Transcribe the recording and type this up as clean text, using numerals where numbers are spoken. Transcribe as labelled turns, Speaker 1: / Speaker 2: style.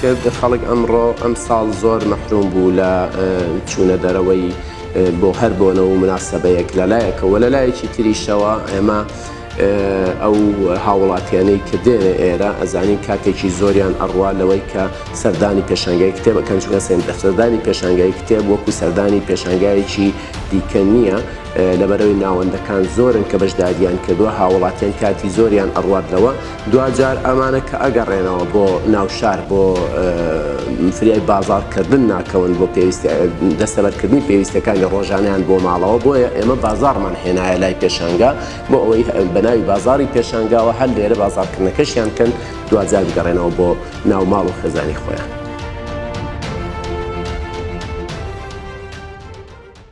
Speaker 1: کرد خەڵک ئەمڕۆ ئەم ساڵ زۆر مەحروم بوو لە چوونە دەرەوەی بۆ هەر بۆنەوە مناسبەیەک لەلایەکەوە لەلایەکی تریشەوە ئێمە ئەو هاوڵاتیانەی کە دێنە ئێرە ئەزانین کاتێکی زۆریان ئەڕوا لەوەی کە سەردانی پێشانگای کتێبەکەن چونکە سەردانی پێشانگای کتێب وەکو سەردانی پێشانگایەکی دیکە نییە لەبەرەوەی ناوەندەکان زۆرن کە بەشداریان کردووە هاوڵاتیان کاتی زۆریان ئەڕواتەوە دوجار ئەمانە کە ئەگەڕێنەوە بۆ ناوشار بۆ فریای بازارکردن ناکەون بۆ پێویستی دەستەبەرکردنی پێویستەکانی ڕۆژانیان بۆ ماڵەوە بۆیە ئێمە بازارمان هێنایە لای پێشانگا بۆ ئەوەی بەناوی بازاری پێشانگاوە هەر لێرە بازارکردنەکەشیان کەن دوجار بگەڕێنەوە بۆ ناو ماڵ و خێزانی خۆیان.